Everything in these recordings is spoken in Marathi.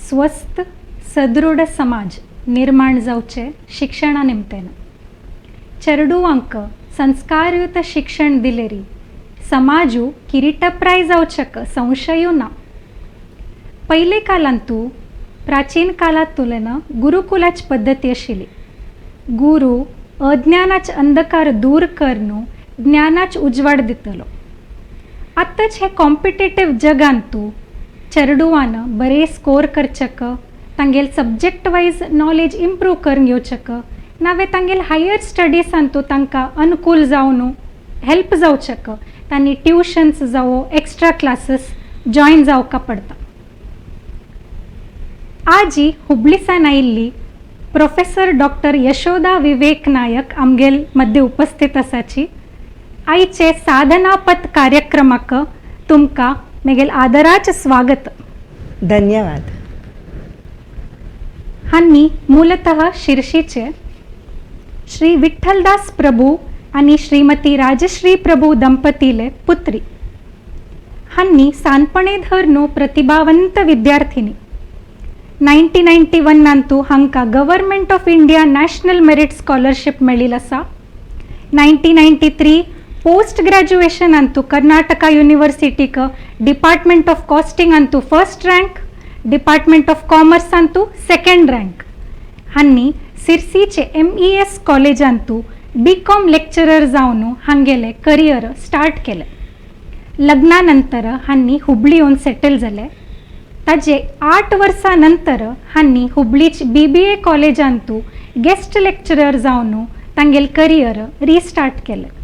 स्वस्त सदृढ समाज निर्माण जावचे शिक्षणा निमतेन चेडूवांक संस्कारयुत शिक्षण दिलेरी समाजू किरीटप्राय जावचक संशयू ना. पयले कालांतू प्राचीन कालात तुलेन गुरुकुलाची पद्धती आशिल्ली. गुरु अज्ञानाचे अंधकार दूर करून ज्ञानाचे उजवाड दितलो. आतांच हे कॉम्पिटेटिव्ह जगांतू चेडूवान बरे स्कोर करचक, तांगेल सब्जेक्ट वायज नॉलेज इम्प्रूव करून घेवचक, नावे तांगेल हायर स्टडीजांतू तांकां अनुकूल जावन हेल्प जावचक तांणी ट्युशन्स जावं एक्स्ट्रा क्लासेस जॉइन जावका पडटा. आजी हुबळीसान आयिल्ली प्रोफेसर डॉक्टर यशोदा विवेक नायक आमगेल मध्य उपस्थित आसाची. आईचे साधनापद कार्यक्रमाक तुमकां मेगेल आदराचे स्वागत. धन्यवाद. हांनी मूलतः शिर्शीचे श्री विठ्ठलदास प्रभू आणि श्रीमती राजश्री प्रभू दंपतीले पुत्री. हांनी सानपणे धरनू प्रतिभावंत विद्यार्थिनी. 1991 हांकां government of India national merit scholarship मेळिल्ली आसा. 1993 पोस्ट ग्रॅज्युएशनांतू कर्नाटका युनिवर्सिटीक डिपार्टमेंट ऑफ कॉस्टिंगांतू फर्स्ट रँक, डिपार्टमेंट ऑफ कॉमर्सांतू सेकंड रँक. हांनी सिरसीचे MES कॉलेजांतू BCom लेक्चरर जावन हांगेले करियर स्टार्ट केले. लग्ना नंतर हांनी हुबळी येवन सेटल जाले. ताजे 8 वर्सां नंतर हांनी हुबळीच BBA कॉलेजांतू गेस्ट लेक्चरर जावन तांगेल करियर रिस्टार्ट केले.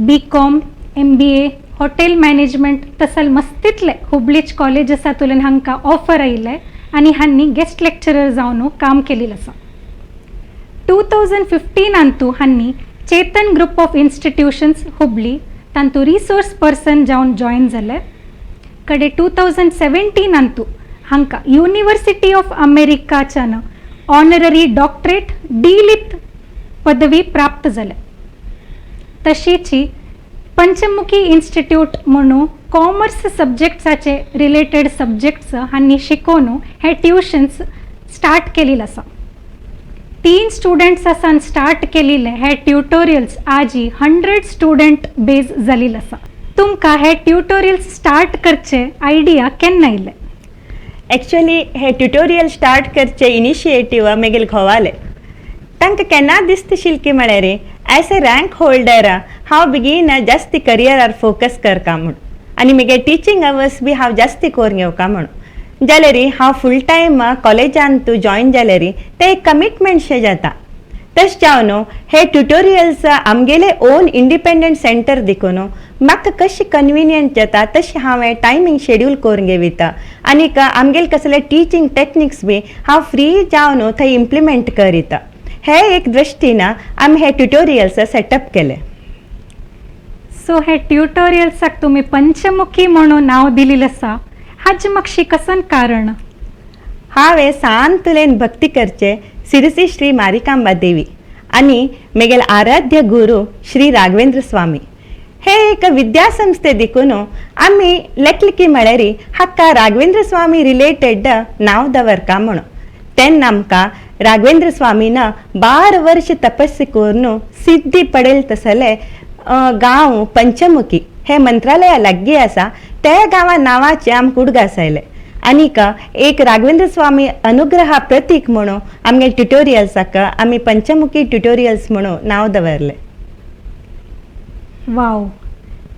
BCom, MBA, हॉटेल मॅनेजमेंट तसल मस्तीतले हुबळीच कॉलेज आसा तुलेन हांकां ऑफर आयिल्ले आनी हांनी गेस्ट लेक्चरर जावन काम केलेलें आसा. 2015 हांनी Chetan group of institutions Hubli तांतू रिसोर्स पर्सन जावन जॉइन जाले. कडे 2017 हांकां युनिवर्सिटी ऑफ अमेरिकाच्यान ऑनररी डॉक्टरेट D.Litt पदवी प्राप्त जाले. तशीची पंचमुखी इन्स्टिट्यूट म्हणून कॉमर्स सब्जेक्ट्साचे रिलेटेड सब्जेक्ट्स हांनी शिकोवन हे ट्युशन्स स्टार्ट केलेले आसा. 3 स्टुडंट्स आसान स्टार्ट केलेले हे ट्युटोरियल्स आजी 100 स्टुडंट बेज जालेले आसा. तुमकां हे ट्युटोरियल्स स्टार्ट करचे आयडिया केन्ना आयले? एक्चुअली हे ट्युटोरियल स्टार्ट करचे इनिशिएटिव्ह मेगेल घोवाले. तांकां केन्ना दिसताशिल्लें की म्हळ्यार एज ए रँक होल्डर हांव बेगीन जास्ती करियरार फोकस करता म्हूण आनी म्हगे टिचींग अवर्स बी हांव जास्ती करून घेवका म्हणून. जाल्यार हांव फूल टायम कॉलेजांत जॉइन जाल्यार ते एक कमिटमेंट शे जाता. तशें जावन हे ट्युटोरियल्स आमगेले ओन इंडिपेंडंट सेंटर देखून म्हाका कशें कन्विनियंट जाता तशें हांव हे टायमींग शेड्यूल करून घेता आनीक आमगेले कसले टिचींग टेक्निक्स बी हांव फ्री जावन थंय इम्प्लिमेंट करीता. हे एक दृश्टीन आमी हे ट्युटोरियल्स सेटअप केले. सो हे ट्युटोरियल्साक तुमी पंचमुखी म्हणून नांव दिलेलें आसा. हाजें म्हाका शिकसन कारण? हांवें सांतुलेन भक्ती करचे सिरसी श्री मारिकांबा देवी आनी मेगेल आराध्य गुरू श्री राघवेंद्र स्वामी. हे एक विद्यासंस्थे देखून आमी लेखले की म्हळ्यार हाका राघवेंद्र स्वामी रिलेटेड नांव दवरका म्हणून. तेन्ना आमकां राघवेंद्र स्वामीन 12 वर्ष तपस्या करून सिद्धी पडेल तसले गांव पंचमुखी हे मंत्रालया लागीं आसा त्या गांवा नांवाचे आमकां उदगास आयले. आनीक एक राघवेंद्र स्वामी अनुग्रह प्रतीक म्हणून आमगे ट्युटोरियल्साक आमी पंचमुखी ट्युटोरियल्स म्हणून नांव दवरले. वाव.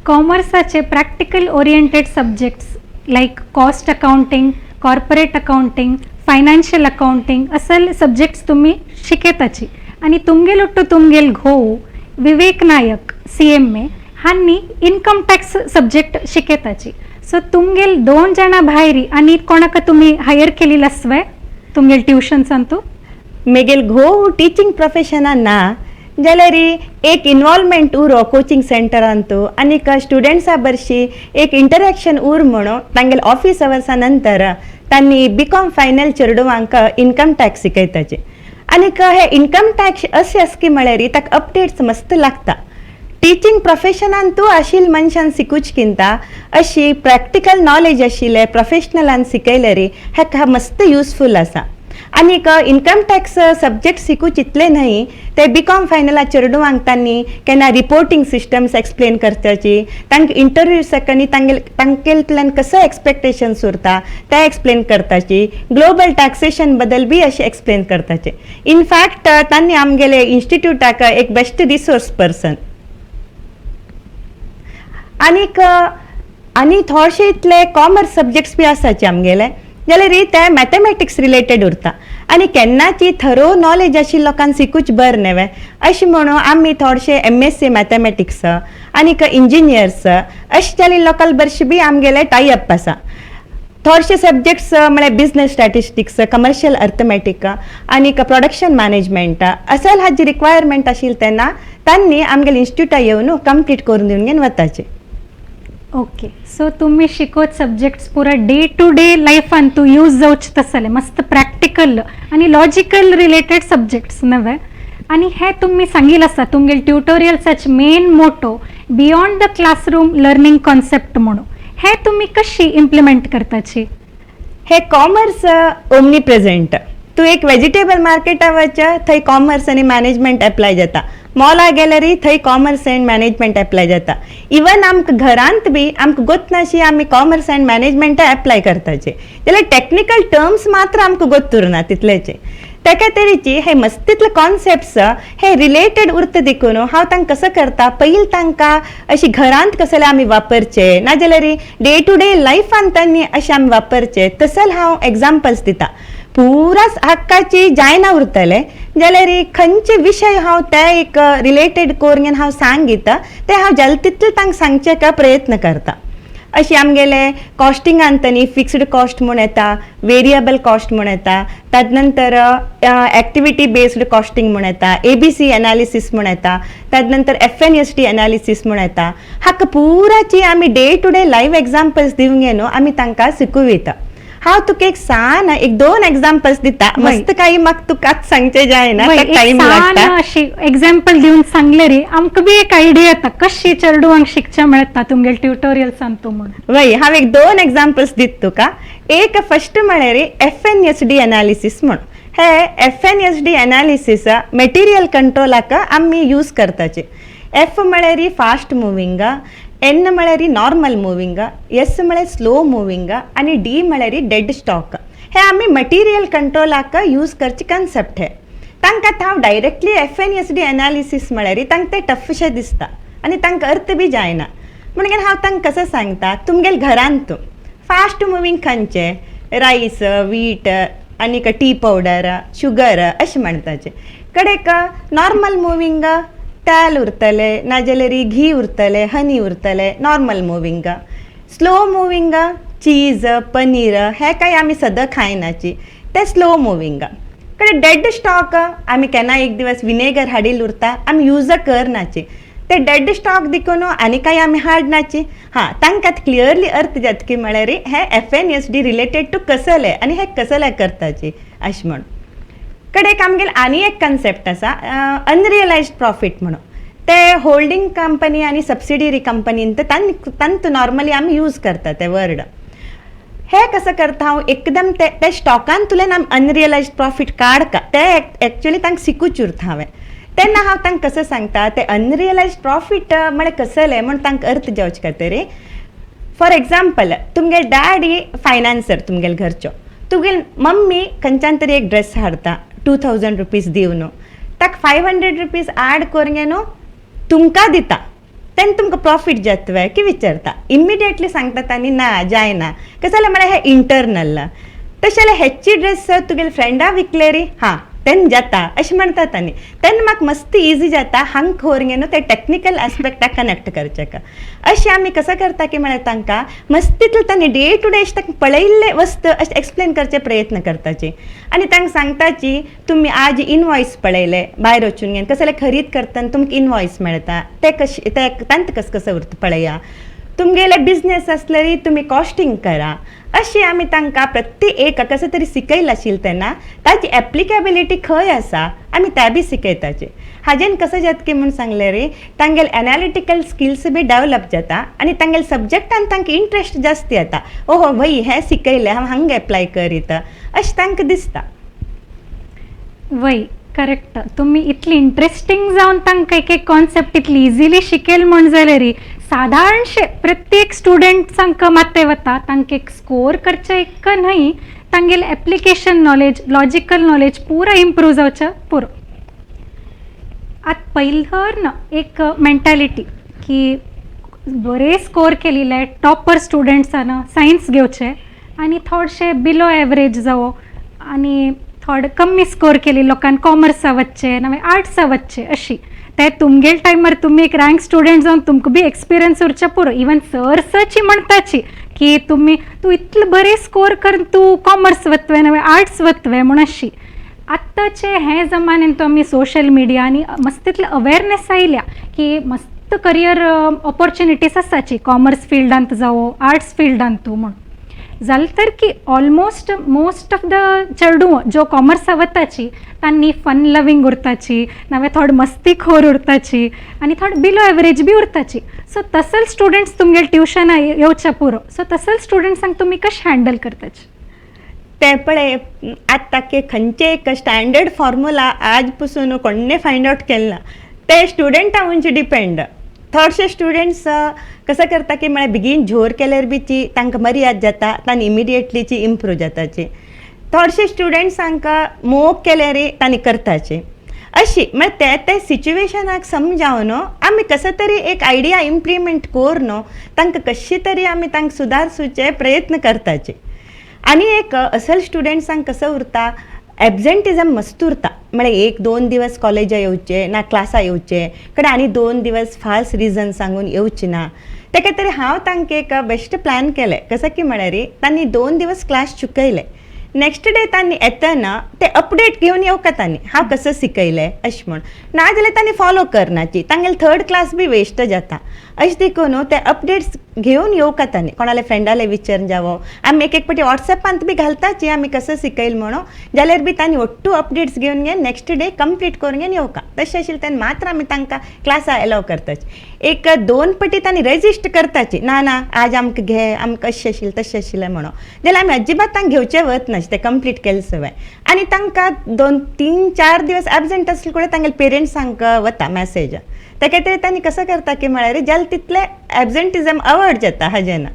कॉमर्साचे practical oriented subjects like cost accounting, corporate accounting, financial accounting असल सब्जेक्ट्स तुम्ही शिकताची. आणि तुमगेल उट्टू तुमगेल घोव विवेक नायक CMA हांनी इन्कम टॅक्स सब्जेक्ट शिकताची. सो तुमगेल 2 जाणां भायरी आनी कोणाक तुमी हायर केलेली आसवे तुमगेल ट्युशन्सांतू? मेगेल घोव टिचींग प्रोफेशनान ना जाल्यार एक इन्वॉल्वमेंट उरो कोचिंग सेंटरांतू आनीक स्टुडंट्सा बरशी एक इंटरॅक्शन उर म्हणून तांगेल ऑफिस अवर्सा नंतर तांणी BCom फायनल चेडवांक इन्कम टॅक्स शिकयताचे. आनीक हे इन्कम टॅक्स अशें आसा की म्हळ्यार ताका अपडेट्स मस्त लागता. टीचिंग प्रोफेशनान तूं आशिल्ल मनशान शिकूचकिंता अशी प्रॅक्टिकल नॉलेज आशिल्ले प्रोफेशनलान शिकयले हेका मस्त युजफूल आसा. आनीक इन्कम टॅक्स सब्जेक्ट शिकूच इतले न्हय, ते बीकॉम फायनला चेडवांक तांणी केन्ना रिपोर्टिंग सिस्टम्स एक्सप्लेन करपाची, तांकां इंटरव्यू सकनी तांकेंतल्यान कसो एक्सपेक्टेशन्स उरता ते एक्सप्लेन करपाची, ग्लोबल टॅक्सेशन बद्दल बी अशें एक्सप्लेन करपाचें. इनफॅक्ट तांणी आमगेले इन्स्टिट्यूटाक एक बेस्ट रिसोर्स पर्सन. आनी थोडेशे इतले कॉमर्स सब्जेक्ट्स बी आसाचे आमगेले, जाल्यार ते मॅथमॅटिक्स रिलेटेड उरता. आनी केन्नाची थरो नॉलेज आशिल्ल्या लोकांक शिकूच बरें न्हय अशें म्हणून आमी थोडेशे MSc मॅथमॅटिक्स आनीक इंजिनियर्स अशें जाल्ले लोकांक बरशे बी आमगेले टायअप आसा. थोडेशे सब्जेक्ट्स म्हळ्यार बिजनेस स्टॅटिस्टिक्स, कमर्शियल अर्थमॅटिक आनीक प्रोडक्शन मॅनेजमेंट असल हाजी रिक्वायरमेंट आशिल्ली तेन्ना तांणी आमगेल्या इन्स्टिट्यूटाक येवन कंप्लीट करून दिवन घेवन वताचे. ओके, सो तुम्ही शिकवत सब्जेक्ट्स पुरा डे टू डे लाईफान तू यूज जावचे तसले मस्त प्रॅक्टिकल आणि लॉजिकल रिलेटेड सब्जेक्ट्स नव्हे. आणि हे तुम्ही सांगितलं आसा तुमगे ट्युटोरियल्साचे main motto beyond the classroom learning concept म्हणून हे तुम्ही कशी इम्प्लिमेंट करताची? हे कॉमर्स ओमनी प्रेझेंट. तू एक वेजिटेबल मार्केटा वचचा थंय कॉमर्स आनी मॅनेजमेंट एप्लाय जाता. मॉला गेल्यार थंय कॉमर्स एंड मॅनेजमेंट एप्लाय जाता. इवन आमकां घरांत बी आमकां गोत नाशी आमी कॉमर्स एंड मॅनेजमेंट एप्लाय करताचे, जाल्यार टॅक्निकल टर्म्स मात्र आमकां गोत उरना तितलेचे. तेका तरेची हे मस्तितले कॉन्सेप्ट्स हे रिलेटेड उरता देखून हांव तांकां कसो करता, पयलीं तांकां अशी घरांत कसले आमी वापरचे नाजाल्यार डे टू डे लायफान तांणी अशें आमी वापरचे तसल हांव एग्जाम्पल्स दिता. पुरा हक्काची जायना उरतले जाल्यार खंयचे विशय हांव ते एक रिलेटेड करून हांव सांगिता ते हांव जाल तितले तांकां सांगचे प्रयत्न करता. अशी आमगेले कॉस्टिंगान तनी फिक्स्ड कॉस्ट म्हूण येता, वेरिएबल कॉस्ट म्हूण येता, ताज नंतर एक्टिविटी बेस्ड कॉस्टिंग म्हूण येता, ABC एनालिसीस म्हूण येता, ताज नंतर FNST एनालिसीस म्हूण येता. हाका पुराची आमी day to day live examples दिवंक घेवन आमी तांकां शिकूयता. हांव तुका एक सान एक 2 एग्जाम्पल्स दिता, मस्त काही म्हाका तुका आतां सांगचे जायना, टायम लागता. अशी एक्झाम्पल दिवन सांगले रे आमकां बी एक आयडिया येता कशी चेडवांक शिकचे मेळटा तुमगे ट्युटोरियल सांगतो म्हणून. वय हांव एक 2 एग्जाम्पल्स दिता तुका. एक फर्स्ट म्हळ्यार FNSD एनालिसीस म्हण. हे FNSD एनालिसीस मटेरियल कंट्रोलाक आमी यूज करताचे. F म्हळ्यार फास्ट मुवींग, N म्हळ्यार नॉर्मल मुवींग, S म्हळ्यार स्लो मुवींग आनी D म्हळ्यार डेड स्टॉक. हे आमी मटेरियल कंट्रोलाक यूज करचे कन्सेप्ट हे. तांकां हांव डायरेक्टली FNSD एनालिसीस म्हळ्यार तांकां ते टफशे दिसता आनी तांकां अर्थ बी जायना. म्हणून हांव तांकां कसो सांगता, तुमगेले घरांत फास्ट मुवींग खंयचे रायस, वीट आनीक टी पावडर, शुगर अशें म्हणटाचे. कडेक नॉर्मल मुवींग तेल उरतले नाजाल्यार घी उरतले, हनी उरतले, नॉर्मल मुवींग. स्लो मुवींग चीज, पनीर हे काय आमी सदां खायनाची, ते स्लो मुवींग. कडे डेड स्टॉक आमी केन्ना एक दिवस विनेगर हाडिल्लो उरता आमी यूज करनाची, ते डेड स्टॉक देखून आनी काय आमी हाडनाची. हां, तांकां क्लियरली अर्थ जाता की म्हळ्यार हे FNSD रिलेटेड टू कसले आनी हे कसले करताची अशें म्हण. कडेक आमगेले आनी एक कन्सेप्ट आसा अनरियलायज्ड प्रॉफिट म्हणून. ते होल्डिंग कंपनी आनी सबसिडियरी कंपनीन तांत नॉर्मली आमी यूज करता ते वर्ड. हे कसं करता हांव एकदम ते स्टॉकान तुलेन आमी अनरियलायज्ड प्रॉफिट काडका ते एक्चुअली तांकां शिकूच उरता हांवें. तेन्ना हांव तांकां कसं सांगता ते अनरियलायज्ड प्रॉफिट म्हळ्यार कसले म्हण तांकां अर्थ जावचे खातीर. फॉर एग्जाम्पल तुमगे डॅडी फायनान्सर तुमगेले घरचो, तुगेली मम्मी खंयच्यान तरी एक ड्रेस हाडटा 2000 रुपीज दिवन, ताका 500 रुपीज ॲड करून न्हू तुमकां दिता, तेन्ना तुमकां प्रॉफिट जातवे की विचारता. इमिडिएटली सांगता तांणी ना जायना, कसं जाल्यार म्हळ्यार हे इंटरनल. तशें जाल्यार हेची ड्रेस तुगेले फ्रेंडा विकले रे, हां तेन्ना जाता अशें म्हणटा तांणी. तेन्ना म्हाका मस्त इजी जाता हांगा व्हरून न्हू ते टॅक्निकल एस्पेक्टाक कनेक्ट करचें. अशें आमी कसं करता की म्हळ्यार तांकां मस्तितले तांणी डे टू डे तांकां पळयल्ले वस्त अशें एक्सप्लेन करचे प्रयत्न करताची. आनी तांकां सांगताची तुमी आज इनवॉयस पळयले भायर वचून घेवन कसले खरीद करतना तुमकां इनवॉयस मेळटा ते कशें ते तांकां कसं कसं उरता पळया. तुमगेले बिझनेस आसल्यार तुमी कॉस्टिंग करा. अशी आमी तांकां प्रत्येक एक कसं तरी शिकयला आशिल्लें तेन्ना ताची एप्लिकेबिलिटी खंय आसा आमी त्या बी शिकयताचे. हाजेन कसं जाता की म्हणून सांगले रे तांगेल एनालिटिकल स्किल्स बी डेवलप जाता आनी तांगेल सब्जेक्टान तांकां इंट्रस्ट जास्त येता ओहो भई हें शिकयलें हांव हांगा एप्लाय करीत अशें तांकां दिसता. वय करेक्ट. तुम्ही इतली इंटरेस्टिंग जावन तांकां एक एक कॉन्सेप्ट इतली इजिली शिकेल म्हण जाल्यार साधारणशे प्रत्येक स्टुडंट तांकां माते वता तांकां एक स्कोर करचे एक न्हय तांगेले एप्लिकेशन नॉलेज लॉजिकल नॉलेज पुरा इम्प्रूव जावचें पुरो. आतां पयलीं एक मेंटॅलिटी की बरे स्कोर केलेले टॉपर स्टुडंट्सान सायन्स घेवचे आनी थोडेशे बिलो एवरेज जावो आनी थोडे कमी स्कोर केली लोकांनी कॉमर्सा वच्चे नावे आर्ट्सा वच्चे अशी. ते तुमगेल टायमार तुमी एक रँक स्टुडंट जावन तुमकां बी एक्सपिरियन्स उरचे पुरो. इवन सरची म्हणटाची की तूं इतले बरे स्कोर करून तूं कॉमर्स वतवे नावे आर्ट्स वतवे म्हूण अशी. आत्ताचे हे जमान्यान तो आमी सोशल मिडिया आनी मस्त तितले अवेरनेस आयल्या की मस्त करियर ऑपॉर्च्युनिटीज आसाची कॉमर्स फिल्डांत जावं आर्ट्स फिल्डांत तूं म्हूण जालें तर की ऑलमोस्ट मोस्ट ऑफ द चेडूं ज्यो कॉमर्सा वताची तांणी फन लविंग उरताची नावे थोडे मस्तीखोर उरताची आनी थोडे बिलो एवरेज बी उरताची. सो तसल स्टुडंट्स तुमगेले ट्युशना येवचे पुरो. सो तसल स्टुडंट्सांक तुमी कशें हँडल करताचे? ते पळय आतां के खंयचे एक स्टँडर्ड फॉर्म्युला आज पासून कोणें फायंड आउट केला ते स्टुडंटा वयचे डिपेंड. थोडशे स्टुडंट्स कसं करता की म्हळ्यार बेगीन झोर केल्यार बीची तांकां बरी याद जाता तांणी इमिडिएटलीची इम्प्रूव जाताची. थोडशे स्टुडंट्सांक मोग केल्यार तांणी करताची अशी. म्हळ्यार ते सिच्युएशनाक समजावन आमी कसो तरी एक आयडिया इम्प्लिमेंट करून तांकां कशी तरी आमी तांकां सुदारचेचे प्रयत्न करताचे. आनी एक असल स्टुडंट्सांक कसं उरता एबसेंटिजम मस्त उरता. म्हळ्यार 1-2 दिवस कॉलेजा येवचे ना क्लासा येवचे कडे आनी 2 दिवस फाल्स रिजन सांगून येवचे ना. तेका तरी हांव तांकां एक बेस्ट प्लॅन केलें कसं की म्हळ्यार तांणी 2 दिवस क्लास चुकयले नेक्स्ट डे तांणी येतना ते अपडेट घेवन येवका तांणी हांव कसं शिकयलें अशें म्हण नाजाल्यार तांणी फॉलो करनाची तांगेले 3rd क्लास बी वेस्ट जाता. अशें देखून ते अपडेट्स घेवन येवका तांणी कोणाले फ्रेंडाले विचारून जावो आमी एक पाटी वॉट्सॅपांत बी घालताची आमी कसं शिकयलें म्हणून जाल्यार बी तांणी ओट्टू अपडेट्स घेवन घेवन नेक्स्ट डे कंप्लीट करून घेवन येवका. तशें आशिल्लें तेन्ना मात्र आमी तांकां क्लासा एलाव करताची. एक 2 पाटी तांणी रेजिस्ट करताची ना आज आमकां घे आमकां अशें आशिल्लें तशें आशिल्लें म्हणून जाल्यार आमी अजिबात तांकां घेवचें वचनाचे ते कंप्लीट केले सवय. आनी तांकां 2-3-4 दिवस एबसेंट आसले कडेन तांगेले पेरंट्सांक वता मॅसेज. तेका तरी तांणी कसं करता की म्हळ्यार जाल तितले एबसेंटिजम अवॉयड जाता हाजें.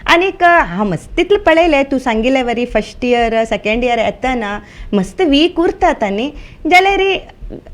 आनीक हांव मस्त तितलें पळयलें तूं सांगिल्लें वरी फर्स्ट इयर सेकेंड इयर येतना मस्त वीक उरता तांणी जाल्यार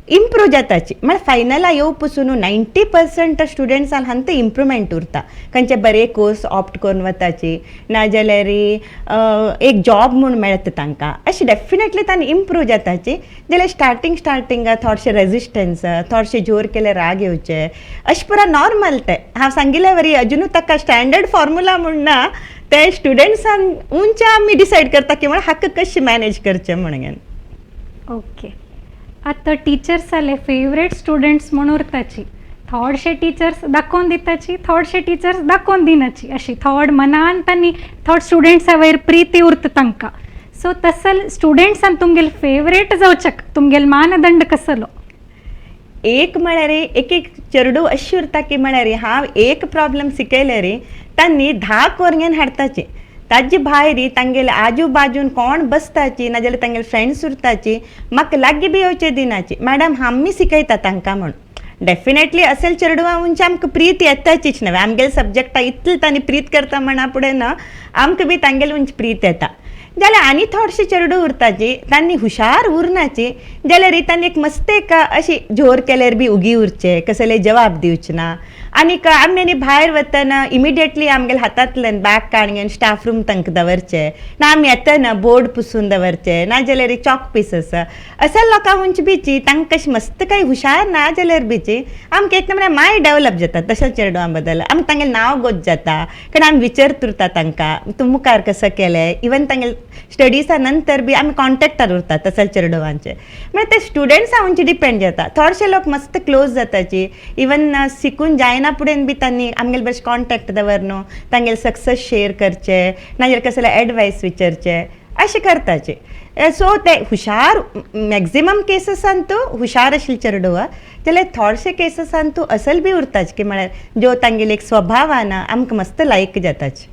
इम्प्रूव जाताची. म्हळ्यार फायनला येवं पसून 90% स्टुडंट्सान हांत इम्प्रुवमेंट उरता. खंयचे बरे कोर्स ऑप्ट करून वताची नाजाल्यार एक जॉब म्हूण मेळता तांकां अशी डेफिनेटली तांणी इम्प्रूव जाताची. जाल्यार स्टार्टींग थोडशे रेजिस्टन्स थोडशे जोर केले राग येवचे अशें पुरा नॉर्मल ते. हांव सांगिल्लें वरी अजुनूय ताका स्टँडर्ड फॉर्म्युला म्हूण ना ते स्टुडंट्सान उंच्या आमी डिसायड करता की म्हळ्यार हाका कशें मॅनेज करचें म्हणून. ओके. आतां टिचर्स जाले फेवरेट स्टुडंट्स म्हूण उरताची. थोडशे टिचर्स दाखोवन दिताची थोडशे टिचर्स दाखोवन दिनाची अशी थोड मनान तांणी थोड स्टुडंट्सा वयर प्रिती उरता तांकां. सो तसल स्टुडंट्सान तुमगेले फेवरेट जावचें तुमगेलो मानदंड कसलो? एक म्हळ्यार एक चेडूं अशी उरता की म्हळ्यार हांव एक प्रॉब्लम शिकयलें रे तांणी 10 कोरगेन हाडटाची. ताजे भायर तांगेले आजू बाजून कोण बसताची नाजाल्यार तांगेले फ्रेंड्स उरताची म्हाका लागीं बी येवचें दिनाची मॅडम आमी शिकयता तांकां म्हूण. डेफिनेटली असेल चेडवां उंची आमकां प्रीत येताचीच न्हय. आमगेले सब्जेक्टा इतलें तांणी प्रीत करता म्हणा फुडें ना आमकां बी तांगेले उंची प्रीत येता. जाल्यार आनी थोडशीं चेडूं उरताची तांणी हुशार उरनाची जाल्यार तांणी एक मस्त एक अशी झोर केल्यार बी उगी उरचे कसले जवाब दिवचे ना. आनीक आमी भायर वतना इमिडिएटली आमगेले हातांतल्यान बॅग काडून स्टाफ रूम तांकां दवरचे ना आमी येतना बोर्ड पुसून दवरचे नाजाल्यार चॉक पीसस अशा लोकां उंची बीची तांकां कशी मस्त काही हुशार ना जाल्यार बीची आमकां एक म्हळ्यार मायंड डेवलप जाता. तशा चेडवां बद्दल आमकां तांगेलें नांव गोत जाता कारण आमी विचारत उरता तांकां तूं मुखार कसं केलें. इवन तांगेले स्टडीसा नंतर बी आमी कॉन्टेक्टार उरतात तसले चेडवांचे. म्हळ्यार ते स्टुडंट्सा उंची डिपेंड जाता. थोडशे लोक मस्त क्लोज जाताची इवन शिकून जायना फुडें बी तांणी आमगेले बेश्टे कॉन्टेक्ट दवरन तांगेले सक्सेस शेअर करचे नाजाल्यार कसले एडवायस विचारचे अशें करताचे. सो ते हुशार मॅक्झिमम केसीसान तूं हुशार आशिल्ले चेडवा जाल्यार थोडशे केसीसान तूं असल बी उरताच की म्हळ्यार ज्यो तांगेले एक स्वभाव आना आमकां मस्त लायक जाताच.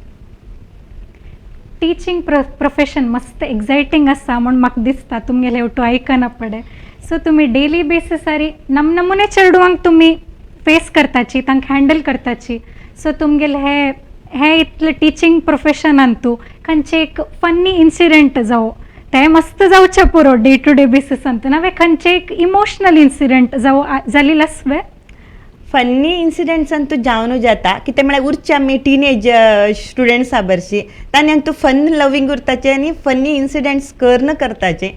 टीचिंग प्रोफेशन मस्त एक्सायटिंग आसा म्हूण म्हाका दिसता तुमगेले हेवटू आयकना पडे. सो तुमी डेली बेसिसारी नमनमुने चेडवांक तुमी फेस करताची तांकां हँडल करताची. सो तुमगेले हे इतले टीचिंग प्रोफेशनान तूं खंयचे एक फन्नी इन्सिडेंट जावं ते मस्त जावचे पुरो डे टू डे बेसिसान तूं नावे खंयचे एक इमोशनल इन्सिडेंट जावं जालेले आसवे. फन्नी इन्सिडेंट्स ಅಂತೂ जावनू जाता कितें म्हळ्यार उरचे आमी टिनेज स्टुडंट्स आहा बरशी तांणी तूं फन लविंग उरताचें आनी फन्नी इन्सिडेंट्स करन करताचें.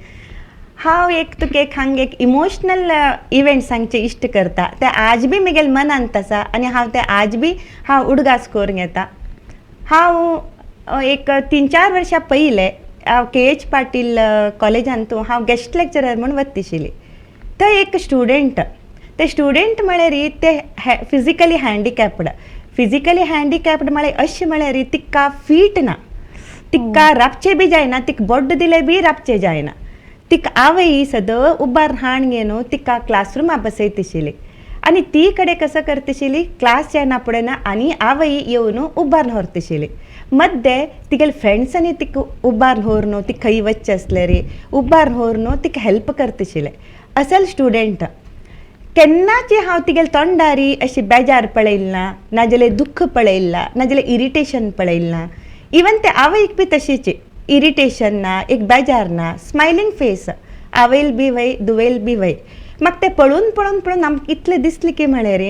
हांव एक तुका एक हांगा एक इमोशनल इवेंट सांगचे इश्ट करता ते आज बी म्हगेल्या मनांत आसा आनी हांव ते आज बी हांव उडगास करून घेता. हांव एक 3-4 वर्सां पयले हांव KH पाटील कॉलेजांत हांव गेस्ट लेक्चरर म्हूण वत्तिशिल्ली. थंय एक स्टुडंट ते स्टुडंट म्हळ्यार ते फिजिकली हँडिकॅप्ड म्हळ्यार अशें म्हळ्यार तिका फीट ना, तिका राबचें बी जायना, तिका बोड्ड दिलें बी राबचें जायना. तिका आवय सदळ उबार हाण घेवन तिका क्लासरुमा बसयतशिली आनी ती कडेन कसं करतशिली क्लास जायना पडना आनी आवय येवन उबार व्हरतशिली. मध्य तिगेले फ्रेंड्सांनी तिका उबार व्हरून ती खंय वच्चें आसलें रे उबार व्हरून तिका हेल्प करतशिले. असल स्टुडंट केन्नाची हांव तिगेले तोंडारी अशी बेजार पळयली ना, नाजाल्यार दुख्ख पळयली ना, नाजाल्यार इरिटेशन पळयली ना. इवन ते आवयक बी तशीच इरिटेशन ना, एक बेजार ना, स्मायलिंग फेस, आवयल बी वय दुवेल बी वय. म्हाका ते पळोवन आमकां इतलें दिसलें की म्हळ्यार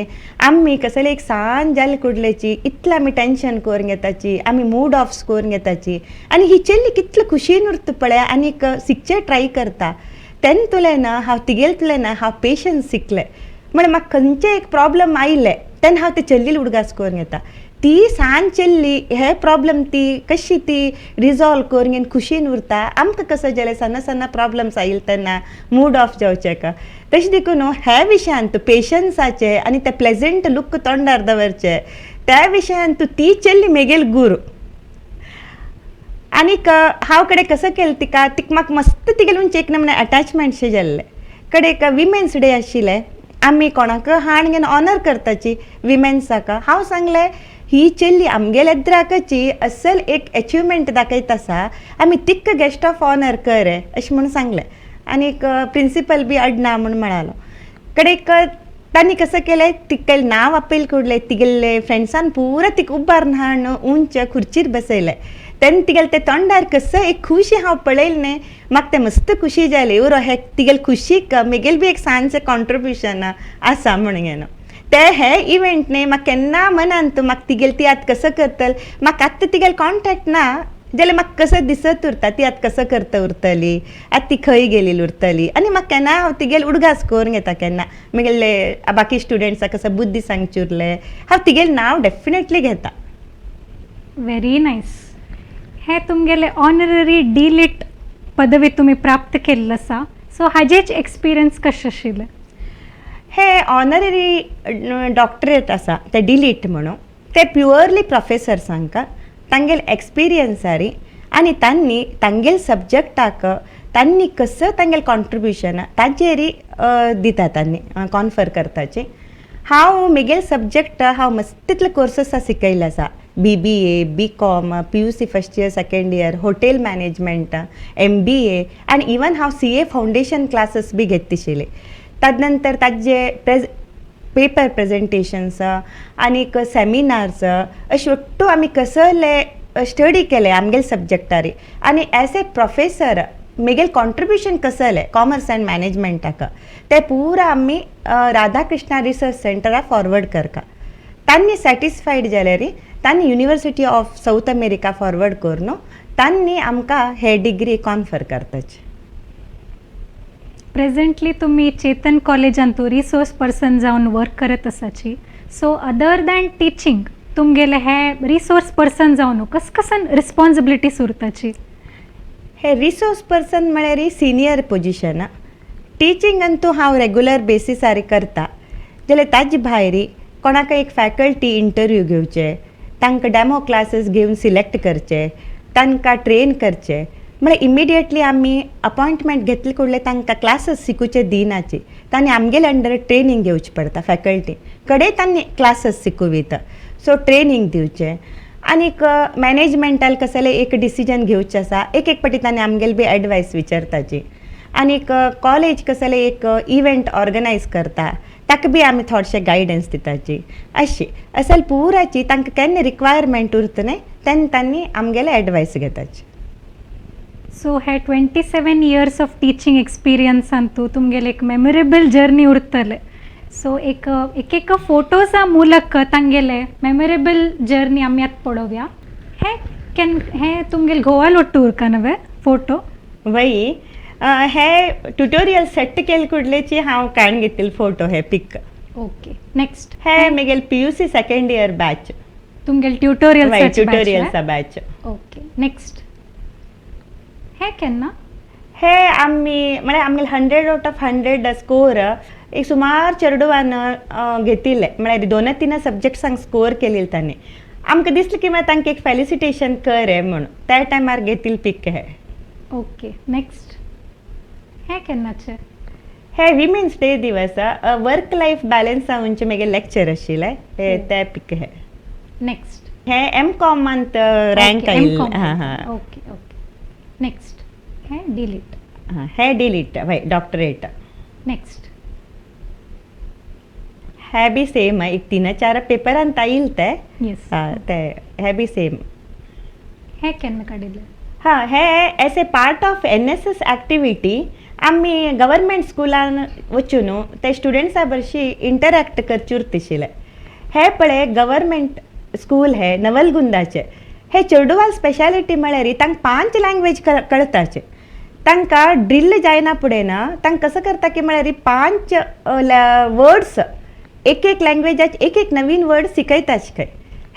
आमी कसले एक सांज जाले कुडलेची इतलें आमी टेंशन करून घेताची, आमी मूड ऑफ करून घेताची आनी ही चेल्ली कितले खुशीन उरता पळय आनीक शिकचे ट्राय करता. तेन्ना तुलें ना हांव तिगेले तुलें ना हांव पेशन्स शिकलें. म्हळ्यार म्हाका खंयचे एक प्रॉब्लम आयले तेन्ना हांव ते चेल्लील उडगास करून घेता. ती सांज चेल्ली हे प्रॉब्लम ती कशी ती रिजॉल्व करून घेवन खुशीन उरता. आमकां कसो जाल्यार सन्न प्रॉब्लम्स आयले तेन्ना मूड ऑफ जावचे का तशें देखून हे विशयान तूं पेशन्साचे आनी ते प्लेजंट लूक तोंडार दवरचे त्या विशयान तूं ती चेल्ली मेगेल गुरू. आनीक हांव कडेन कसं केलें तिका म्हाका मस्त तिगेले म्हणजे एक नमूने अटॅचमेंट शे जाल्ले. कडेक विमेन्स डे आशिल्ले आमी कोणाक हाण घेवन ऑनर करताची विमेन्साक. हांव सांगलें ही चेल्ली आमगेले एद्राकची असल एक अचिवमेंट दाखयत आसा आमी तिका गेस्ट ऑफ ऑनर कर अशें म्हणून सांगलें. आनीक प्रिंसिपल बी अडना म्हणून म्हणालो. कडेक तांणी कसं केलें तिगेलें नांव आपयल कोडलें तिगेले फ्रेंड्सान पुरा तिका उबारून हाडून उंच खुर्चीर बसयलें. तेन्ना तिगेले ते तोंडार कसं एक खुशी हांव पळयलें न्ही म्हाका ते मस्त खुशी जाली. उरो हे तिगेले खुशीक म्हगेल बी एक सांजचें कॉन्ट्रिब्युशन आसा म्हणून घेवन ते हे इवेंट न्ही म्हाका केन्ना मनांत म्हाका तिगेले ती आतां कसं करतली म्हाका आतां तिगेले कॉन्टेक्ट ना जाल्यार म्हाका कसं दिसत उरता ती आतां कसं करता उरतली आतां ती खंय गेलेली उरतली. आनी म्हाका केन्ना हांव तिगेले उडगास करून घेता केन्ना म्हगेले बाकी स्टुडंट्साक कसं बुद्धी सांगचे उरले हांव तिगेलें नांव डेफिनेटली घेता. Very nice. हे तुमगेले ऑनररी डी.लिट पदवी तुम्ही प्राप्त केल्लो आसा. सो हाजेच एक्सपिरियन्स कशें आशिल्ले. हे ऑनररी डॉक्टरेट आसा ते डी.लिट म्हणून ते प्युअरली प्रोफेसर्सांक तांगेले एक्सपिरियन्सारी आनी तांणी तांगेले सब्जॅक्टाक तांणी कसं तांगेलें कॉन्ट्रिब्युशन ताजेरी दिता तांणी कॉन्फर करताचें. हांव म्हगेले सब्जॅक्ट हांव मस्त तितले कोर्सेस शिकयले आसा. BBA, BCom, PUC first year second year, hotel management, MBA आनी इवन हांव CA फावंडेशन क्लासेस बी घेतशिल्ले. ताजे नंतर ताजे पेपर प्रेजेंटेशन्स आनीक सेमिनार्स अशें वट्टू आमी कसले स्टडी केले आमगेले सब्जॅक्टारी आनी एज ए प्रोफेसर म्हगेलें कॉन्ट्रिब्युशन कसलें कॉमर्स एंड मॅनेजमेंटाक ते पुरा आमी राधाकृष्णा रिसर्च सेंटराक फॉरवर्ड करता. तांणी सॅटिस्फायड जाल्यार तांणी university of south America forward करून तांणी आमकां हे डिग्री कॉन्फर करताची. प्रेझेंटली तुम्ही चेतन कॉलेजांत रिसोर्स पर्सन जावन वर्क करत आसाची. सो अदर दॅन टीचिंग तुमगेले हे रिसोर्स पर्सन जावन कसन रिस्पॉन्सिबिलिटीज उरताची. हे रिसोर्स पर्सन म्हळ्यार सिनियर पोजिशन. टिचिंगांतू हांव रेगुलर बेसिसार करता जाल्यार ताजे भायर कोणाक एक फॅकल्टी इंटरव्यू घेवचे, तांकां डेमो क्लासेस घेवन सिलेक्ट करचे, तांकां ट्रेन करचे, म्हळ्यार इमिडिएटली आमी अपॉयंटमेंट घेतले कडले तांकां क्लासीस शिकूचे दिनाचे तांणी आमगेले अंडर ट्रेनींग घेवचें पडटा फॅकल्टी कडेन तांणी क्लासीस शिकूं वयता सो ट्रेनींग दिवचें आनीक मॅनेजमेंटाल कसले एक डिसिजन घेवचें आसा एक पाटी तांणी आमगेले बी एडवायस विचारताची आनीक कॉलेज कसले एक इवेंट ऑर्गनायज करता ताका बी आमी थोडेशें गायडन्स दिताची अशी असल पुराची तांकां केन्ना रिक्वायरमेंट उरता न्हय तेन्ना तांणी आमगेले एडवायस घेताची सो हे 27 इयर्स ऑफ टीचिंग एक्सपिरियन्सान तू तुमगेले एक मेमोरेबल जर्नी उरतले सो एक फोटोजा ಮೂಲಕ तांगेले मेमोरेबल जर्नी आमी आतां पळोवया हे तुमगेले गोवाल ಒಟ್ಟು उरकनवे फोटो वय हे ट्युटोरियल सेट केले कुडलेची हांव काडून घेतिल्ले फोटो हे पिक ओके नेक्स्ट हे म्हगेले PUC सेकंड इयर बॅच तुमगेले ट्युटोरियल्सा बॅच ओके नेक्स्ट हे केन्ना हे आमी म्हळ्यार आमगेले 100 आउट ऑफ 100 स्कोर एक सुमार चेडवान घेतिल्ले म्हळ्यार 2-3 सब्जेक्ट्सांक स्कोर केलेले तांणी आमकां दिसलें की मागीर तांकां एक फेलिसिटेशन कर हे म्हूण त्या टायमार घेतिल्ले पीक हे ओके नेक्स्ट हे केन्नाचे हे विमेन्स डे दिवस वर्क लायफ बॅलन्सा म्हणजे म्हगे लेक्चर आशिल्ले हे ते पीक हे नेक्स्ट हे M.Com रँक आयिल्ले हां हां ओके ओके नेक्स्ट हे डिलीट हे डिलीट हय डॉक्टरेट नेक्स्ट हे बी सेम एक 3-4 पेपरांत आयिल्ले ते येस ते हे बी सेम हे केन्ना काडिल्ले हां हे as a part of NSS activity आमी गव्हर्मेंट स्कुलान वचून ते स्टुडंट्सा बरशी इंटरॅक्ट करचे उरतशिल्ले हे पळय गव्हर्मेंट स्कूल हे नवलगुंदाचे हे चेडवाल स्पेशालिटी म्हळ्यार तांकां 5 लँग्वेज कळताचे तांकां ड्रिल जायना फुडें ना तांकां कसं करता की म्हळ्यार 5 वर्ड्स एक लँग्वेजाचे एक नवीन वर्ड शिकयताच खंय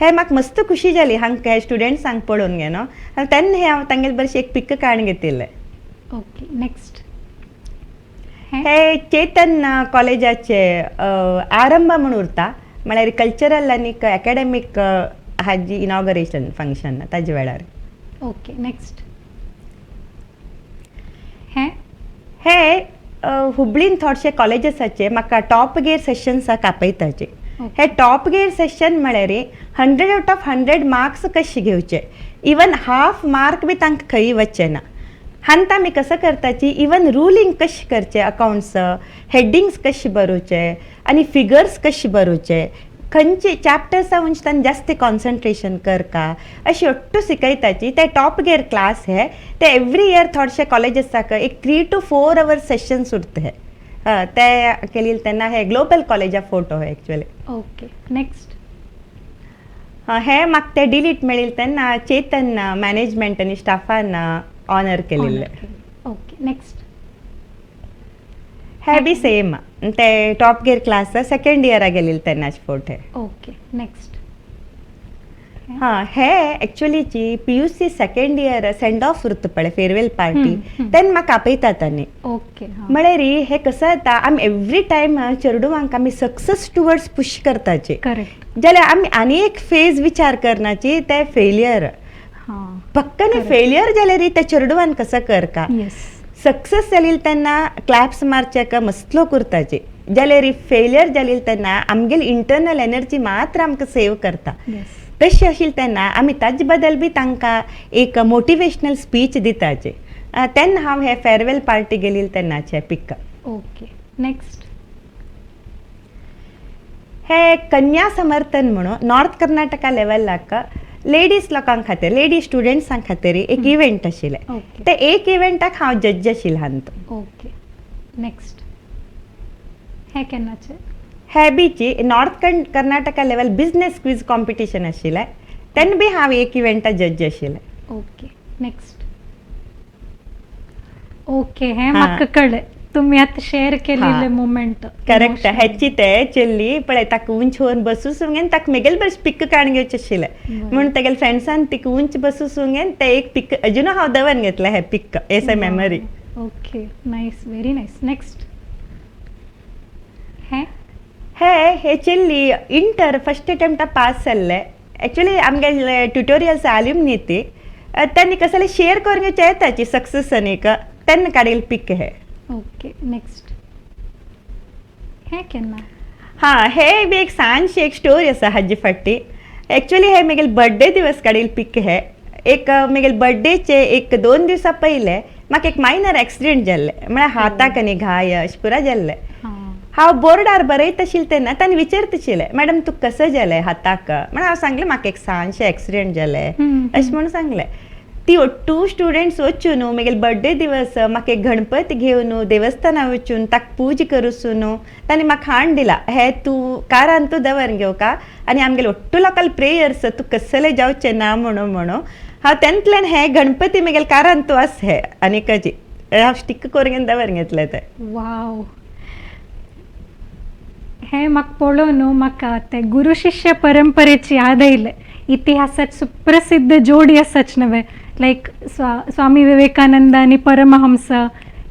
हे म्हाका मस्त खुशी जाली हांगा हे स्टुडंट्सांक पळोवन घे न्हू आनी तेन्ना हे हांव तांगेले बरशी एक पिक्क काडून घेतिल्ले ओके नेक्स्ट हे चेतन कॉलेजाचे आरंभ म्हूण उरता म्हळ्यार कल्चरल आनी एकाडेमीक हाजी इनॉगरेशन फंक्शन ताजे वेळार ओके नेक्स्ट हे हुबळीन थोडेशे कॉलेजीसाचे म्हाका टॉप गियर सेशन्साक आपयताचे हे टॉप गियर सेशन म्हळ्यार 100 आउट ऑफ 100 मार्क्स कशे घेवचे इवन हाफ मार्क बी तांकां खंय वचचे ना हांत आमी कसं करताची इवन रुलींग कशें करचें अकाउंट्स हेडिंग्स कशें बरोवचे आनी फिगर्स कशें बरोवचे खंयचे चॅप्टर्सा वंच तांणी जास्त कॉन्सन्ट्रेशन करका अशी अट्टू शिकयताची ते टॉप गियर क्लास हे ते एवरी इयर थोडेशे कॉलेजीसाक एक 3 to 4 hours सेशन्स उरता हे ते केलेले तेन्ना हे ग्लोबल कॉलेजा फोटो हे एक्चुअली ओके नेक्स्ट हे म्हाका ते डिलीट मेळिल्ले तेन्ना चेतन मॅनेजमेंट आनी स्टाफान ऑनर केलेले ओके नेक्स्ट हे बी सेम ते टॉप गियर क्लास सेकंड इयरा गेलेले तेन्नाचे फोटो हे ओके नेक्स्ट हां हे एक्चुअलीची PUC second year send off उरता पळय फेरवेल पार्टी तेन्ना म्हाका आपयता तांणी ओके म्हळ्यार हे कसं जाता आमी एवरी टायम चेडवांक आमी सक्सेस टुवर्ड्स पुश करताचे करेक्ट जाल्यार आमी आनी एक फेज विचार करनाची ते फेलियर हां पक्कन फेलियर जाल्यार ते चेडवान कसं करका येस सक्सेस जालेली तेन्ना क्लॅप्स मारचे मसलो करताचे जाल्यार फेलियर जालेली तेन्ना आमगेली इंटरनल एनर्जी मात्र आमकां सेव करता येस तशें आशिल्लें तेन्ना आमी ताजे बदल बी तांकां एक मोटिवेशनल स्पीच दिताचे तेन्ना हांव हे फेरवेल पार्टी गेलेली तेन्नाचे पिक ओके नेक्स्ट हे कन्या समर्थन म्हणून नॉर्थ कर्नाटका लेवलाक लेडीज लोकां खातीर लेडी स्टुडंट्सां खातीर एक इवेंट आशिल्ले ओके ते एक इवेंटाक हांव जज आशिल्लें हांत ओके नेक्स्ट हे केन्नाचे हे बीची north Karnataka level business quiz competition आशिल्लें तेन्ना बी हांव एक इवेंटा जज आशिल्लें ओके नेक्स्ट ओके हे म्हाका कळ्ळें तुमी आतां शेअर केलेले मोमेंट करेक्ट हेची ते चल्ली पळय ताका उंच व्हरून बसूं सुंगेन ताका मेगेल बरें पिक काडून घेवचें आशिल्लें म्हणून तेगेले फ्रेंड्सान तिका उंच बसूं सुंगेन ते एक पिक अजून हांव दवरून घेतलें हे pic as a memory okay nice very nice next हे चल्ली इंटर फर्स्ट अटेम्प्टा पास जाल्ले एक्चुअली आमगे ट्युटोरियल्स आल्युमनी ती त्यांनी कसले शेअर करून घेवचे येताची सक्सेस आनीक तेन्ना काडेल पीक हे. ओके नेक्स्ट हे केन्ना हां हे बी एक सांजची एक स्टोरी आसा हाजी फाटी. एक्चुअली हे म्हगेल बर्थडे दिवस काडेल पीक हे. एक म्हगेल बर्थडेचे एक 2 दिवसां पयले म्हाका एक मायनर एक्सिडेंट जाल्ले, म्हळ्यार हाताक आनी घाय अशें पुरा जाल्ले. हांव बोर्डार बरयत आशिल्लें तेन्ना तांणी विचारत आशिल्लें, मॅडम तुका कसो जालें हाताक? म्हणून हांव सांगलें म्हाका एक सांजचें एक्सिडेंट जालें अशें म्हणून सांगलें. ती ओट्टू स्टुडंट्स वचून म्हगेल बर्थडे दिवस म्हाका एक गणपती घेवन देवस्थाना वचून ताका पूज करूसून तांणी म्हाका हाण दिला, हे तूं कारान तूं दवर घेवका आनी आमगेले ओट्टू लोकल प्रेयर्स तूं कसले जावचें ना म्हणून हांव तेन्नातल्यान हे गणपती म्हगेल कारान तूं आस हे आनीकाची हांव स्टिक करून दवर घेतलें तें. वाव हे म्हाका पळोवन म्हाका ते गुरु शिष्य परंपरेची याद आयले. इतिहासात सुप्रसिद्ध जोडी आसाच नव्हे, लायक स्वामी विवेकानंद आणि परमहंस,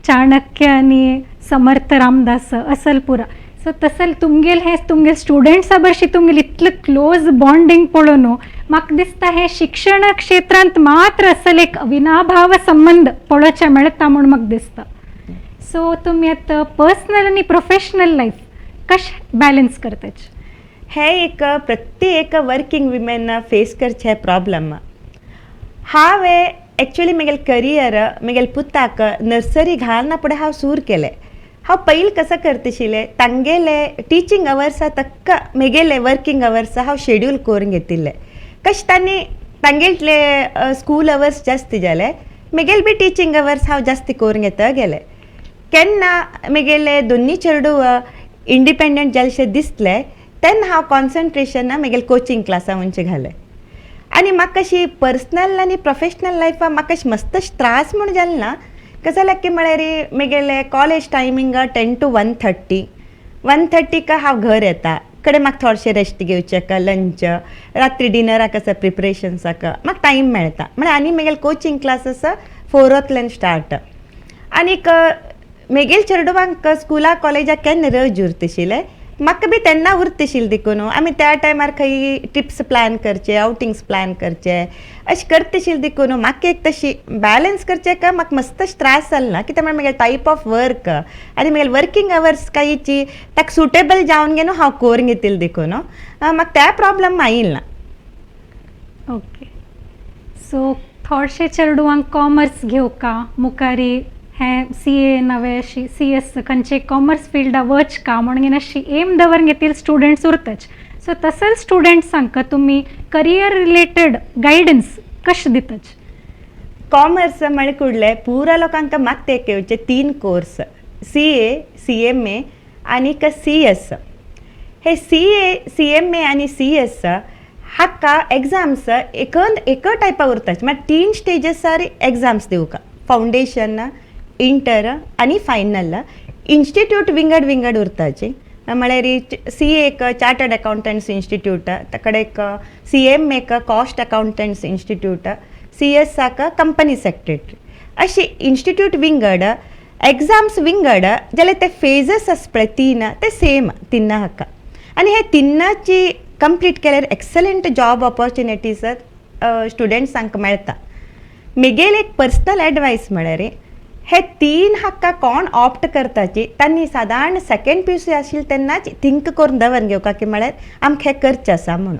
चाणक्य आणि समर्थ रामदास असल पुरा. सो तसल तुमगेल हे तुमगे स्टुडंट्सा बरशी तुमगेल इतलं क्लोज बॉन्डिंग पळोवन म्हाका दिसता हे शिक्षण क्षेत्रांत मात्र असल एक विनाभाव संबंध पळोवचे मेळटा म्हणून म्हाका दिसता. सो तुमी आतां पर्सनल आणि प्रोफेशनल लायफ कशें बॅलन्स करताच? हे एक प्रत्येक वर्किंग विमेन फेस करचे प्रॉब्लम. हांवें एक्चुअली म्हगेल करियर म्हगेल पुताक नर्सरी घालना फुडें हांव सूर केलें. हांव पयलीं कसं करतशिल्लें, तांगेले टिचींग अवर्सा तक्का म्हगेले वर्किंग अवर्स हांव शेड्यूल करून घेतिल्ले. कशें तांगेले स्कूल अवर्स जास्त जाले, म्हगेल बी टिचींग अवर्स हांव जास्त करून घेता गेलें. केन्ना म्हगेले दोनी चेडूं इंडिपेंडंट जाल्शे दिसले तेन्ना हांव कॉन्सन्ट्रेशन म्हगेल कोचिंग क्लासा वयचे घालें. आनी म्हाका अशी पर्सनल आनी प्रोफेशनल लायफा म्हाका अशी मस्त त्रास म्हूण जालें ना. कसं जालें की म्हळ्यार म्हगेले कॉलेज टायमींग 10 to 1:30. 1:30 हांव घर येता, कडेन म्हाका थोडेशें रेस्ट घेवचें लंच, रात्री डिनराक आसा प्रिपरेशन्साक म्हाका टायम मेळटा. म्हळ्यार आनी म्हगेल कोचिंग क्लास आसा 4:00 स्टार्ट. आनीक म्हगेल चेडवांक स्कुला कॉलेजाक केन्ना रज उरतशिल्लें, म्हाका बी तेन्ना उरतशिल्लें देखून आमी त्या टायमार खंय ट्रिप्स प्लॅन करचे, आउटिंग्स प्लॅन करचे अशें करतशिल्लें देखून म्हाका एक तशी बॅलन्स करचें का म्हाका मस्त त्रास जालो ना. कित्याक म्हळ्यार म्हगेल टायप ऑफ वर्क आनी म्हगेल वर्किंग अवर्स कांयची ताका सुटेबल जावन घेवन हांव करून घेतिल्लें देखून म्हाका त्या प्रॉब्लम आयिल्लो ना. ओके सो थोडशे चेडवांक कॉमर्स घेवका मुखारी हे CA नवे अशी CS खंयचे कॉमर्स फिल्डा वचका म्हणून अशी एम दवरून घेतील स्टुडंट्स उरतच. सो तसल स्टुडंट्सांक तुमी करियर रिलेटेड गायडन्स कशें दितच? कॉमर्स म्हळ्यार कुडले पुरा लोकांक म्हाका ते घेवचे 3 कोर्स, CA, CMA आनीक CS. हे CA, CMA आनी CS हाका एग्जाम्स एक टायपा उरताच, म्हळ्यार 3 स्टेजीसार एग्जाम्स दिवका. फावंडेशन, इंटर आनी फायनल. इन्स्टिट्यूट विंगड उरताची. म्हळ्यार CA चार्टर्ड अकाउंटंट्स इन्स्टिट्यूट, तकडे CMA cost accountants institute, CS company secretary. अशी इन्स्टिट्यूट विंगड, एग्जाम्स विंगड जाल्यार ते फेजस आस पळय 3 ते सेम तिन्ना हाका. आनी हे तिन्नाची कंप्लीट केल्यार एक्सलंट जॉब ऑपॉर्च्युनिटीज स्टुडंट्सांक मेळटा. म्हगेल एक पर्सनल एडवायस म्हळ्यार हे 3 हाका कोण ऑप्ट करताची तांणी सादारण सेकंड PUC आशिल्ले तेन्नाच थिंक करून दवरून घेवका की म्हळ्यार आमकां हें करचें आसा म्हणून.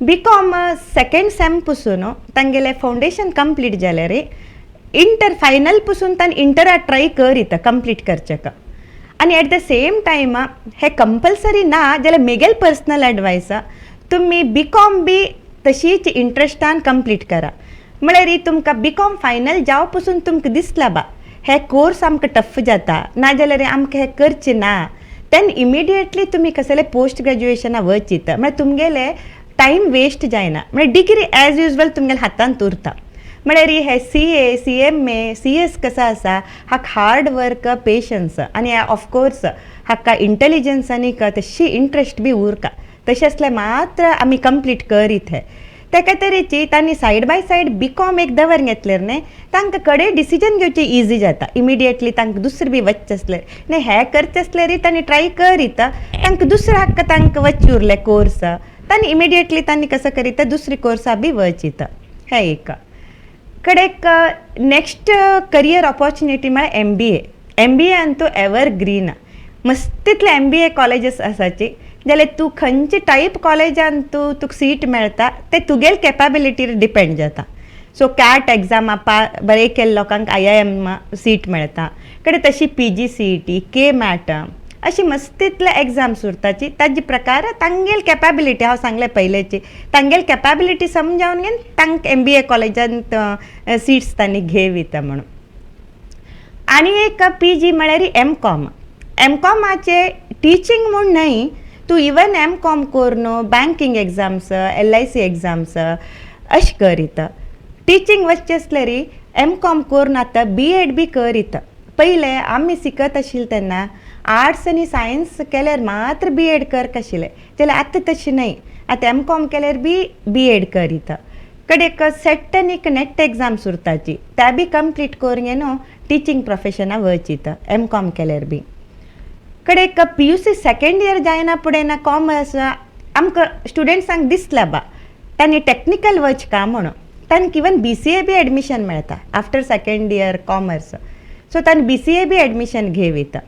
BCom सेकंड सेम पसून तांगेलें फावंडेशन कंप्लीट जाल्यार इंटर फायनल पसून तांणी इंटरा ट्राय करीत कंप्लीट करचें. आनी एट द सेम टायम हे कंपल्सरी ना जाल्यार म्हगेल पर्सनल एडवायस तुमी BCom बी तशीच इंट्रस्टान कंप्लीट करा. म्हळ्यार तुमकां BCom फायनल जाव पसून तुमकां दिसला बा हे कोर्स आमकां टफ जाता ना जाल्यार आमकां हे करचें ना, तेन्ना इमिडिएटली तुमी कसले पोस्ट ग्रॅज्युएशना वचीत. म्हळ्यार तुमगेले टायम वेस्ट जायना, म्हळ्यार डिग्री एज युजल तुमगेल्या हातांत उरता. म्हळ्यार हे CA, CMA, CS कसो आसा हाका हार्ड वर्क, पेशन्स आनी ऑफकोर्स हाका इंटेलिजन्स आनी तशी इंट्रस्ट बी उरका. तशें आसल्यार मात्र आमी कंप्लीट करीत हे. तेका तरेची तांणी सायड बाय सायड BCom एक दवर घेतल्यार न्ही तांकां कडेन डिसिजन घेवचें इजी जाता. इमिडिएटली तांकां दुसरें बी वचचें आसल्यार न्ही हें करचें आसल्यार तांणी ट्राय करीत तांकां दुसरो हाका तांकां वचचें उरलें कोर्स तांणी इमिडिएटली तांणी कसो करीत दुसरी कोर्सा बी वचीत. हें एक. कडेक नेक्स्ट करियर ऑपॉर्च्युनिटी म्हळ्यार MBA Antu evergreen मस्तितले MBA colleges आसाची जाल्यार तूं खंयचे टायप कॉलेजान तुका सीट मेळटा ते तुगेल कॅपेबिलिटीर डिपेंड जाता. सो कॅट एग्जामा बरें केल्ले लोकांक IIM सीट मेळटा कडेन तशी PGCET KMAT अशी मस्तितले एग्जाम्स उरताची ताजे प्रकार तांगेल कॅपेबिलिटी हांव सांगलें पयलेची तांगेल कॅपेबिलिटी समजावन घेवन तांकां MBA कॉलेजांत सीट्स तांणी घेविता म्हणून. आनी एक PG म्हळ्यार MCOMाचे टिचींग म्हूण न्हय तूं इवन MCOM कोर न्हू बँकींग एग्जाम्स LIC एग्जाम्स अशें करीत. टिचींग वचचें आसल्यार MCOM करून आतां B.Ed बी करीत. पयलें आमी शिकत आशिल्ले तेन्ना आर्ट्स आनी सायन्स केल्यार मात्र B.Ed करक आशिल्लें जाल्यार आतां तशें न्हय. आतां MCOM केल्यार बी B.Ed करीत. कडेक सेट आनी नेट एग्जाम्स उरताची त्या बी कंप्लीट करून न्हू टिचींग प्रोफेशना वचित MCOM केल्यार बी. कडेक PUC सेकंड इयर जायना फुडें ना कॉमर्स आमकां स्टुडंट्सांक दिसलें बा तांणी टॅक्निकल वचका म्हणून तांकां इवन BCA बी एडमिशन मेळटा after second year commerce. So तांणी BCA बी एडमिशन घेविता.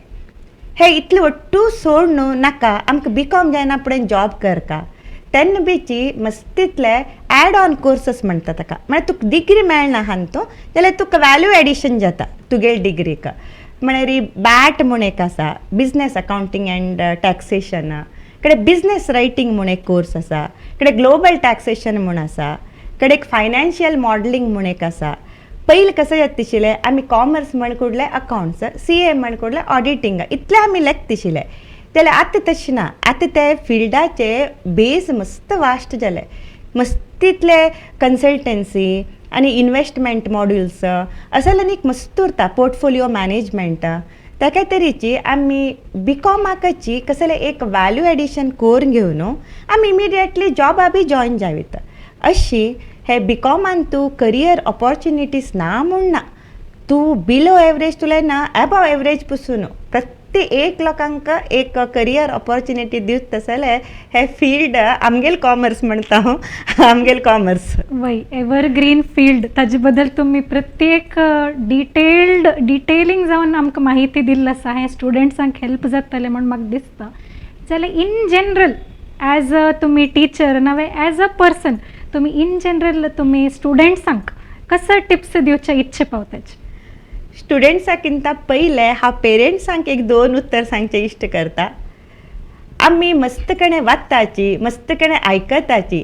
हे इतलें ಒಟ್ಟು सोड न्हू नाका आमकां BCom जायना फुडें जॉब करका तेन्ना बीची मस्तितले ॲड ऑन कोर्सस म्हणटा ताका म्हळ्यार तुका डिग्री मेळना हांतू जाल्यार तुका वॅल्यू एडिशन जाता तुगेल डिग्रीक. म्हळ्यार BAT म्हूण एक आसा बिजनेस अकावंटींग अँड टॅक्सेशन कडेन बिजनेस रायटींग म्हूण एक कोर्स आसा कडेन ग्लोबल टॅक्सेशन म्हूण आसा कडेक फायनान्शियल मॉडलिंग म्हूण एक आसा. पयलीं कशें जातशिलें आमी कॉमर्स म्हण कुडले अकावंट्स CA म्हण कुडले ऑडिटींग इतलें आमी लेखतशिले जाल्यार आतां तशें ना. आतां ते फिल्डाचे बेज मस्त वास्ट जाले मस्तितले कन्सल्टन्सी आनी इन्वेस्टमेंट मॉड्युल्स असले आनीक मस्त उरता पोर्टफोलियो मॅनेजमेंट. ताका तरेची आमी BCOMाकची कसले एक वॅल्यू एडिशन करून घेवन आमी इमिडिएटली जॉबा बी जॉयन जावीत. अशी हे BCOMान तूं करियर ऑपॉर्च्युनिटीज ना म्हूण ना तूं बिलो एवरेज तुला ना एबव एवरेज पसून प्रत्येक एक लोकांक एक करियर ऑपॉर्च्युनिटी दिवत जाल्यार हे फील्ड आमगेल कॉमर्स म्हणटा हांव आमगेल कॉमर्स वय एवरग्रीन फील्ड ताजे बद्दल तुम्ही प्रत्येक डिटेलिंग जावन आमकां माहिती दिल्ली आसा हें स्टुडंट्सांक हेल्प जातलें म्हूण म्हाका दिसता. जाल्यार इन जनरल ॲज अ तुमी टीचर नवे ॲज अ पर्सन तुमी इन जनरल तुमी स्टुडंट्सांक कसं टिप्स दिवचे इच्छे पावताचे. स्टुडंट्सांकिंता पयलें हांव पेरेंट्सांक एक 2 उत्तर सांगचें इश्ट करता. आमी मस्तकणे वाचताची मस्तकणे आयकताची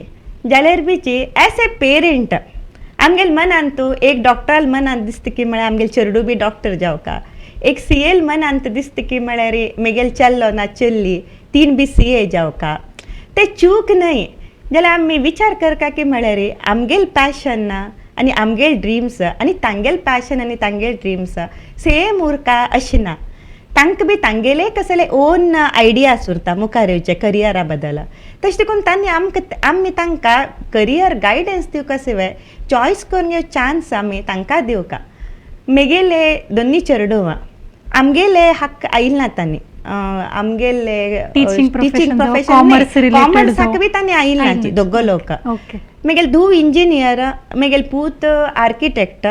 जाल्यार बीची एज ए पेरेंट आमगेल मनांत तूं एक डॉक्टराल मनांत दिसता की म्हळ्यार आमगेल चेडूं बी डॉक्टर जावका एक CA मनांत दिसता की म्हळ्यार म्हगेल चल्लो ना चल्ली तीन बी CA जावका. ते चूक न्हय जाल्यार आमी विचार करता की म्हळ्यार आमगेल पॅशन ना आनी आमगेल ड्रिम्स आनी तांगेल पॅशन आनी तांगेल ड्रिम्स सेम उरका अशें ना. तांकां बी तांगेले कसले ओन आयडियाज उरता मुखार येवचे करियरा बद्दल. तशें करून तांणी आमी तांकां करियर गायडन्स दिवका सिवाय चॉयस करून घेवं चान्स आमी तांकां दिवका. म्हगेले दोनी चेडूं आमगेले हक्क आयिल्ले ना तांणी आमगेले टीचिंग प्रोफेशन कॉमर्साक बी तांणी आयिल्ले नाची दोगो लोक. म्हगेल धूव इंजिनियर म्हगेल पूत आर्किटेक्ट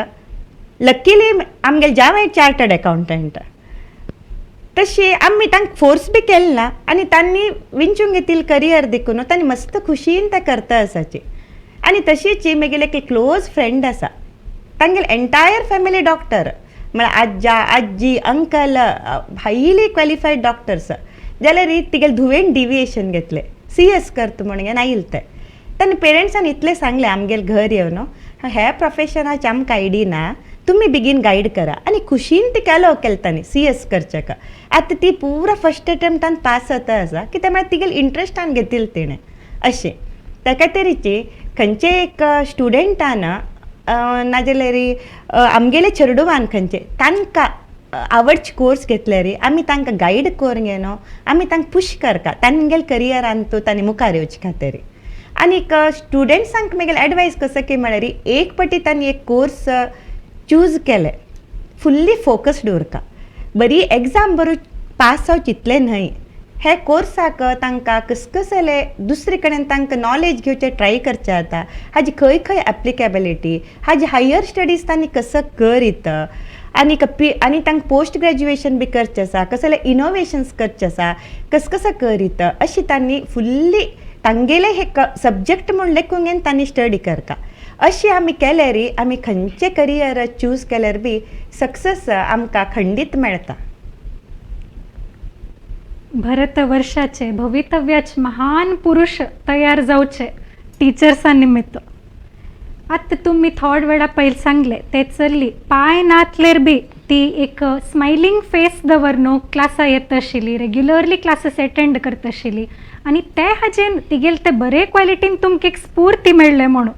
लकीली आमगेल जावय चार्टर्ड अकावंटंट. तशी आमी तांकां फोर्स बी केलें ना आनी तांणी विंचून घेतिल्लें करियर देखून तांणी मस्त खुशीन ते करता आसाची. आनी तशीच म्हगेले एक क्लोज फ्रेंड आसा तांगेल एंटायर फॅमिली डॉक्टर म्हळ्यार आज्जा आजी अंकल हायली क्वॉलिफायड डॉक्टर्स जाल्यार तिगेले धुवेन डिविएशन घेतले CS करता म्हणून घेवन आयिल्ले ते. तांणी पेरंट्सान इतलें सांगलें आमगेल घर येवन हे प्रोफेशनाचे आमकां आयडिया ना तुमी बेगीन गायड करा आनी खुशीन ती केलो तांणी CS करचेका. आतां ती पुरा फर्स्ट अटेम्प्टान पास जाता आसा कित्याक म्हळ्यार तिगेल इंट्रस्टान घेतिल्लें तिणें अशें. ताका तरेची खंयचे एक स्टुडंटान नाजाल्यार आमगेले चेडूवान खंयचे तांकां आवडचे कोर्स घेतल्यार आमी तांकां गायड करून घेवन आमी तांकां पुश करता तांगेल करियरान तांणी मुखार येवचे खातीर. आनीक स्टुडंट्सांक म्हगेल एडवायस कसो की म्हळ्यार एक पाटी तांणी एक कोर्स चूज केले फुल्ली फोकस्ड उरका. बरी एग्जाम बरो पास जावची इतलें न्हय हे कोर्साक तांकां कसले दुसरे कडेन तांकां नॉलेज घेवचें ट्राय करचें जाता, हाजी खंय खंय एप्लिकेबिलिटी, हाजी हायर स्टडीज तांणी कसं करीत आनी तांकां पोस्ट ग्रॅज्युएशन बी करचें आसा, कसले इनोवेशन्स करचें आसा, कसं करीत अशी तांणी फुल्ली तांगेले हे सब्जेक्ट म्हूण लेखून तांणी स्टडी करता. अशी आमी केल्यार आमी खंयचें करियर चूज केल्यार बी सक्सेस आमकां खंडीत मेळटा. भारतवर्षाचे भवितव्याचे महान पुरुष तयार जावचे टीचर्सां निमित्त. आतां तुमी थोड वेळा पयलीं सांगले ते चल्ली पांय नातलेर बी ती एक स्मायलिंग फेस दवरन क्लासां येता आशिल्ली, रेग्युलरली क्लासीस अटेंड करता आशिल्ली आनी ते हाजेन तिगेले ते बरे क्वॉलिटीन तुमकां एक स्फूर्ती मेळ्ळे म्हणून.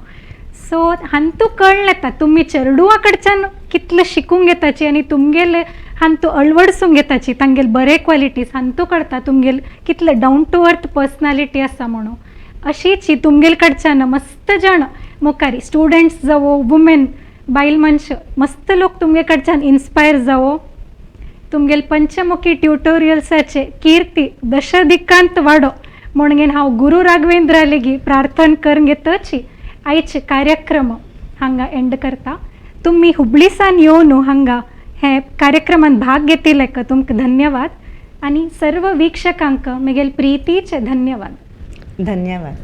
सो हांतू कळ्ळें येता तुमी चेडूआ कडच्यान कितलें शिकूंक येताची आनी तुमगेले हांतू अळवडसूंक येताची तांगेले बरे क्वॉलिटीज हांतू कळटा तुमगेले कितले डावन टू अर्थ पर्सनॅलिटी आसा म्हणून. अशीच ही तुमगेले कडच्यान मस्त जाण मुखारी स्टुडंट्स जावो, वुमेन बायल मनशां मस्त लोक तुमगे कडच्यान इन्स्पायर जावो. तुमगेले पंचमुखी ट्युटोरियल्साचे कीर्ती दशदिकांत वाडो म्हणून हांव गुरू राघवेंद्रा लेगी प्रार्थना करून घेतची आयचे कार्यक्रम हांगा एंड करता. तुमी हुबळीसान येवन हांगा हे कार्यक्रमान भाग घेतिल्ले तुमकां धन्यवाद आनी सर्व वीक्षकांक म्हगेले प्रितीचे धन्यवाद. धन्यवाद.